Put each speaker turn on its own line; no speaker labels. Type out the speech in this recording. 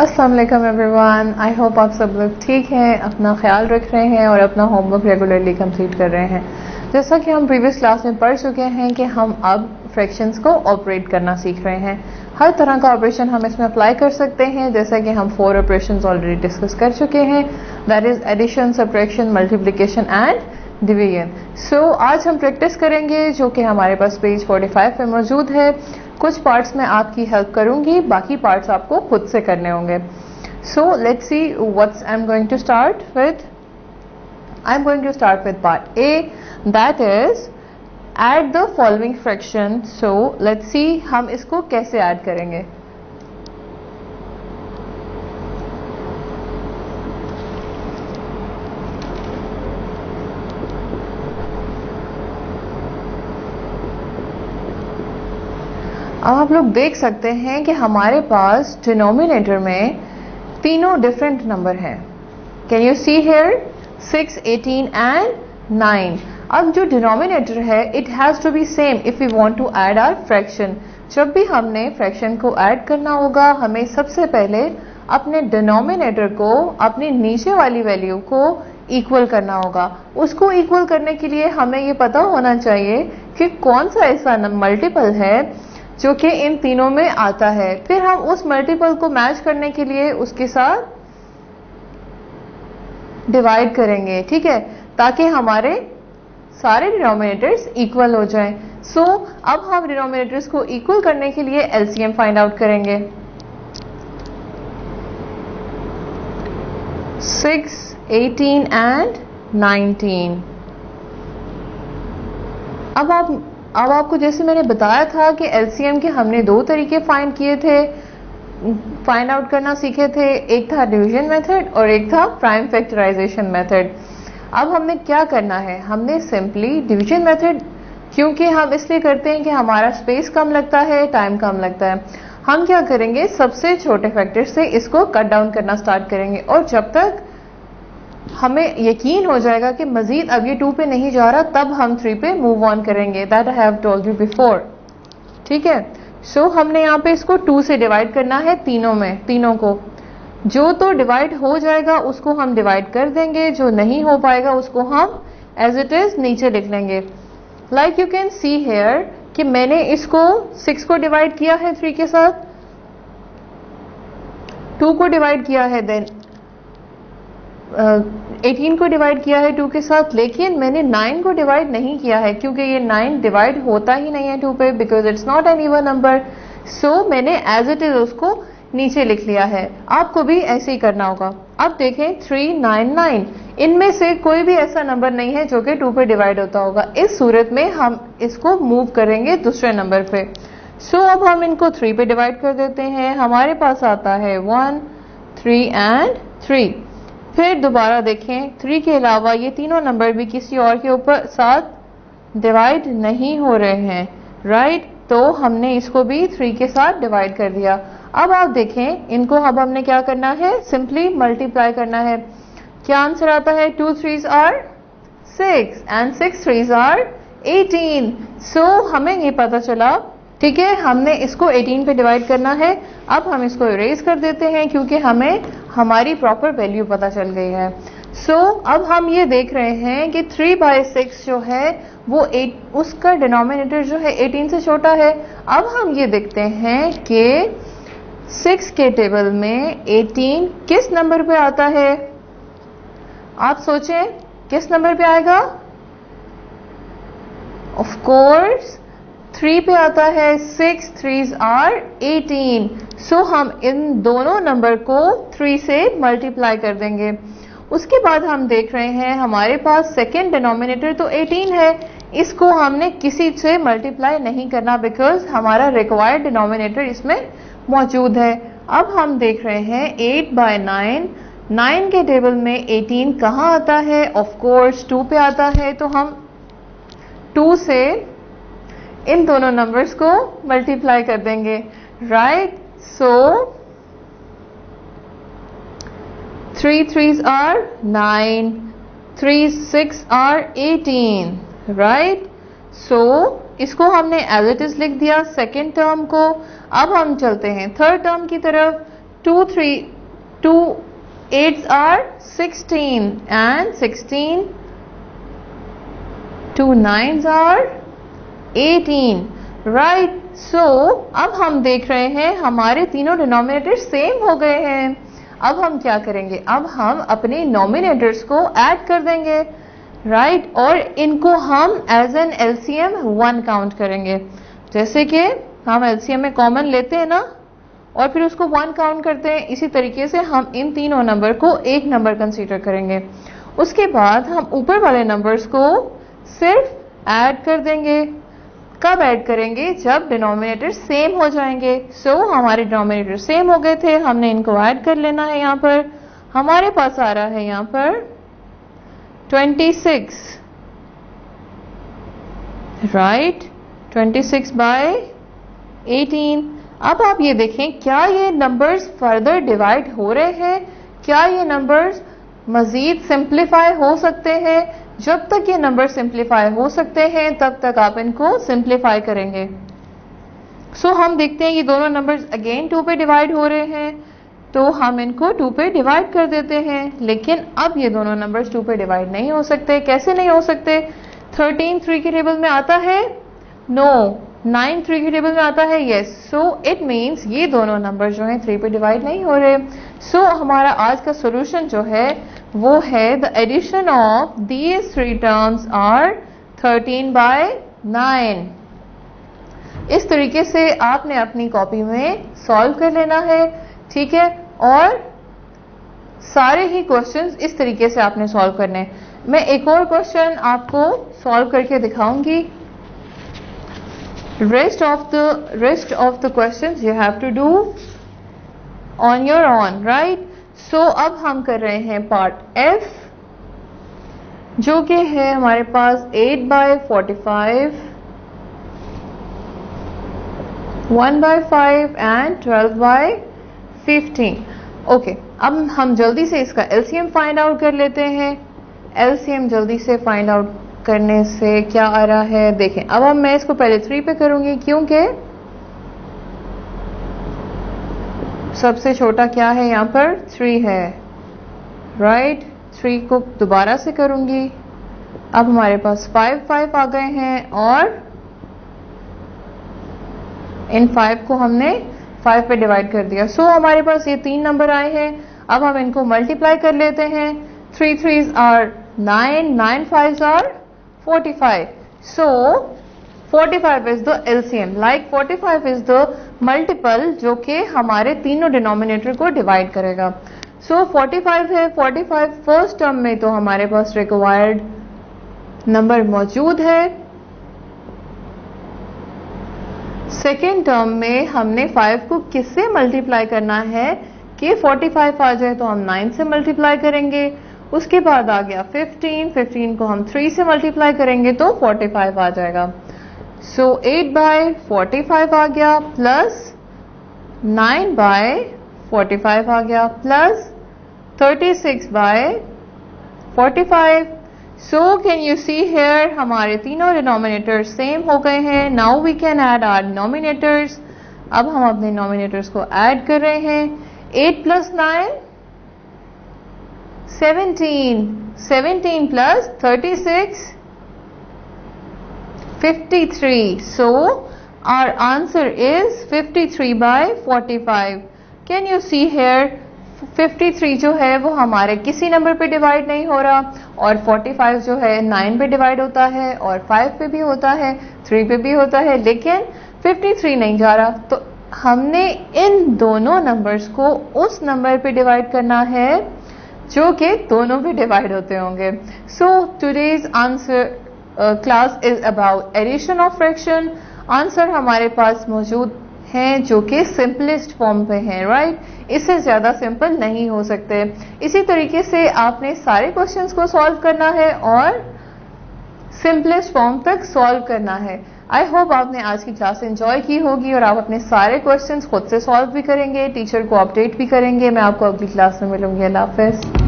अस्सलाम वालेकुम everyone. I hope आप सब लोग ठीक हैं, अपना ख्याल रख रहे हैं और अपना होमवर्क रेगुलरली कंप्लीट कर रहे हैं। जैसा कि हम प्रीवियस क्लास में पढ़ चुके हैं कि हम अब फ्रैक्शंस को ऑपरेट करना सीख रहे हैं। हर तरह का ऑपरेशन हम इसमें अप्लाई कर सकते हैं, जैसा कि हम 4 ऑपरेशंस ऑलरेडी डिस्कस कर चुके हैं, that is addition, subtraction, multiplication and division. So आज हम प्रैक्टिस करेंगे जो कि हमारे पास पेज 45 पे मौजूद है। कुछ पार्ट्स में आपकी हेल्प करूंगी, बाकी पार्ट्स आपको खुद से करने होंगे। So let's see what's I am going to start with. I am going to start with part A, that is add the following fraction. So let's see हम इसको कैसे ऐड करेंगे। अब आप लोग देख सकते हैं कि हमारे पास डिनोमिनेटर में तीनों डिफरेंट नंबर हैं। Can you see here 6, 18 and 9। अब जो डिनोमिनेटर है it has to be same if we want to add our fraction. जब भी हमने फ्रैक्शन को ऐड करना होगा, हमें सबसे पहले अपने डिनोमिनेटर को अपनी नीचे वाली वैल्यू को इक्वल करना होगा। उसको इक्वल करने के लिए हमें ये पता होना चाहिए कि कौन सा ऐसा मल्टीपल है जो कि इन तीनों में आता है। फिर हम उस मल्टीपल को मैच करने के लिए उसके साथ डिवाइड करेंगे, ठीक है, ताकि हमारे सारे डिनोमिनेटर्स इक्वल हो जाएं। सो अब हम डिनोमिनेटर्स को इक्वल करने के लिए एलसीएम फाइंड आउट करेंगे। 6, 18 एंड 19। अब आपको जैसे मैंने बताया था कि एलसीएम के हमने 2 तरीके फाइंड किए थे, फाइंड आउट करना सीखे थे। एक था डिवीजन मेथड और एक था प्राइम फैक्टराइजेशन मेथड। अब हमने क्या करना है, हमने सिंपली डिवीजन मेथड, क्योंकि हम इसलिए करते हैं कि हमारा स्पेस कम लगता है, टाइम कम लगता है, हम क्या करेंगे सबसे छोटे फैक्टर से इसको कट डाउन करना स्टार्ट करेंगे और जब तक हमें यकीन हो जाएगा कि मजीद अब ये 2 पे नहीं जा रहा, तब हम 3 पे मूव ऑन करेंगे। That I have told you before, ठीक है। सो हमने यहाँ पे इसको 2 से डिवाइड करना है तीनों को। जो तो डिवाइड हो जाएगा उसको हम डिवाइड कर देंगे, जो नहीं हो पाएगा उसको हम एज इट इज नीचे लिख लेंगे। Like you can see here कि मैंने इसको 6 को डिवाइड किया है 3 के साथ, 2 को डिवाइड किया है, देन 18 को डिवाइड किया है 2 के साथ, लेकिन मैंने 9 को डिवाइड नहीं किया है क्योंकि ये 9 डिवाइड होता ही नहीं है 2 पे, because it's not an even number. So मैंने एज इट इज उसको नीचे लिख लिया है। आपको भी ऐसे ही करना होगा। अब देखें 3, 9, 9, इनमें से कोई भी ऐसा नंबर नहीं है जो कि 2 पे डिवाइड होता होगा। इस सूरत में हम इसको मूव करेंगे दूसरे नंबर पे। सो अब हम इनको 3 पे डिवाइड कर देते हैं। हमारे पास आता है 1, 3 एंड 3। फिर दोबारा देखें 3 के अलावा ये तीनों नंबर भी किसी और के ऊपर साथ डिवाइड नहीं हो रहे हैं, राइट। तो हमने इसको भी 3 के साथ डिवाइड कर दिया। अब आप देखें इनको अब हमने क्या करना है, सिंपली मल्टीप्लाई करना है। क्या आंसर आता है, 2 3s are 6 and 6 3s are 18। सो हमें ये पता चला, ठीक है, हमने इसको 18 पे डिवाइड करना है। अब हम इसको इरेज कर देते हैं क्योंकि हमें हमारी प्रॉपर वैल्यू पता चल गई है। सो अब हम ये देख रहे हैं कि 3/6 जो है वो उसका डिनोमिनेटर जो है 18 से छोटा है। अब हम ये देखते हैं कि 6 के टेबल में 18 किस नंबर पे आता है। आप सोचें किस नंबर पे आएगा। ऑफ कोर्स 3 पे आता है। 6 3s आर 18। सो हम इन दोनों नंबर को 3 से मल्टीप्लाई कर देंगे। उसके बाद हम देख रहे हैं हमारे पास सेकेंड डिनोमिनेटर तो 18 है, इसको हमने किसी से मल्टीप्लाई नहीं करना बिकॉज हमारा रिक्वायर्ड डिनोमिनेटर इसमें मौजूद है। अब हम देख रहे हैं 8/9, 9 के टेबल में 18 कहाँ आता है, ऑफ कोर्स 2 पे आता है। तो हम 2 से इन दोनों नंबर्स को मल्टीप्लाई कर देंगे, right. So 3 3s are 9, 3 6 are 18, right. So इसको हमने एज इट इज लिख दिया सेकेंड टर्म को। अब हम चलते हैं थर्ड टर्म की तरफ। 2 8s are 16 and 16, 2 9s are 18, right. सो अब हम देख रहे हैं हमारे तीनों डिनोमिनेटर सेम हो गए हैं। अब हम क्या करेंगे, अब हम अपने नॉमिनेटर्स को ऐड कर देंगे, राइट, और इनको हम एज एन एलसीएम 1 काउंट करेंगे। जैसे कि हम एलसीएम में कॉमन लेते हैं ना और फिर उसको 1 काउंट करते हैं, इसी तरीके से हम इन तीनों नंबर को एक नंबर कंसीडर करेंगे। उसके बाद हम ऊपर वाले नंबर्स को सिर्फ ऐड कर देंगे। कब ऐड करेंगे, जब डिनोमिनेटर सेम हो जाएंगे। सो हमारे डिनोमिनेटर सेम हो गए थे, हमने इनको ऐड कर लेना है। यहां पर हमारे पास आ रहा है यहां पर 26, राइट, 26 बाय 18। अब आप ये देखें, क्या ये नंबर्स फर्दर डिवाइड हो रहे हैं, क्या ये नंबर्स मजीद सिंप्लीफाई हो सकते हैं। जब तक ये नंबर सिंप्लीफाई हो सकते हैं तब तक आप इनको सिंप्लीफाई करेंगे। सो हम देखते हैं ये दोनों नंबर्स अगेन 2 पे डिवाइड हो रहे हैं, तो हम इनको 2 पे डिवाइड कर देते हैं। लेकिन अब ये दोनों नंबर्स 2 पे डिवाइड नहीं हो सकते। कैसे नहीं हो सकते? 13 3 के टेबल में आता है, नो। 9 3 के टेबल में आता है, यस। सो इट मीन्स ये दोनों नंबर जो हैं 3 पे डिवाइड नहीं हो रहे। सो हमारा आज का सोल्यूशन जो है वो है the addition of these 3 terms are 13 by 9। इस तरीके से आपने अपनी कॉपी में सॉल्व कर लेना है, ठीक है, और सारे ही क्वेश्चंस इस तरीके से आपने सॉल्व करने हैं। मैं एक और क्वेश्चन आपको सॉल्व करके दिखाऊंगी। rest of the questions you have to do on your own, right? So अब हम कर रहे हैं पार्ट F, जो कि है हमारे पास 8 by 45, 1 by 5 and 12 by 15। Okay, अब हम जल्दी से इसका एलसीएम फाइंड आउट कर लेते हैं। एलसीएम जल्दी से फाइंड आउट करने से क्या आ रहा है, देखें। अब मैं इसको पहले 3 पे करूंगी क्योंकि सबसे छोटा क्या है यहां पर, 3 है, राइट। 3 को दोबारा से करूंगी। अब हमारे पास 5 आ गए हैं और इन 5 को हमने 5 पे डिवाइड कर दिया। सो हमारे पास ये 3 नंबर आए हैं। अब हम इनको मल्टीप्लाई कर लेते हैं। 3 3s are 9, 9 5s are 45. So 45 is the LCM, like 45 is the multiple जो कि हमारे तीनों डिनोमिनेटर को डिवाइड करेगा। So 45 है, 45 फर्स्ट टर्म में तो हमारे पास रिक्वायर्ड नंबर मौजूद है। सेकेंड टर्म में हमने 5 को किससे मल्टीप्लाई करना है कि 45 आ जाए, तो हम 9 से मल्टीप्लाई करेंगे। उसके बाद आ गया 15 को हम 3 से मल्टीप्लाई करेंगे तो 45 आ जाएगा। सो 8 बाय 45 आ गया प्लस 9 बाय 45 आ गया plus 36 by 45। So can you see here हमारे तीनों डिनोमिनेटर्स सेम हो गए हैं। Now we can add our denominators. अब हम अपने डिनोमिनेटर्स को ऐड कर रहे हैं। 8 plus 9 17, 17 plus 36 53. So our answer is 53 by 45. Can you see here 53 जो है वो हमारे किसी नंबर पे डिवाइड नहीं हो रहा, और 45 जो है 9 पे डिवाइड होता है और 5 पे भी होता है, 3 पे भी होता है, लेकिन 53 नहीं जा रहा। तो हमने इन दोनों नंबर्स को उस नंबर पे डिवाइड करना है जो कि दोनों पे डिवाइड होते होंगे। So today's answer class is about addition of fraction. Answer हमारे पास मौजूद हैं जो कि सिंपलेस्ट फॉर्म पे हैं, राइट। इससे ज्यादा सिंपल नहीं हो सकते। इसी तरीके से आपने सारे क्वेश्चंस को सॉल्व करना है और सिंपलेस्ट फॉर्म तक सॉल्व करना है। आई होप आपने आज की क्लास एंजॉय की होगी और आप अपने सारे क्वेश्चंस खुद से सॉल्व भी करेंगे, टीचर को अपडेट भी करेंगे। मैं आपको अगली क्लास में मिलूंगी। अल्लाह हाफिज।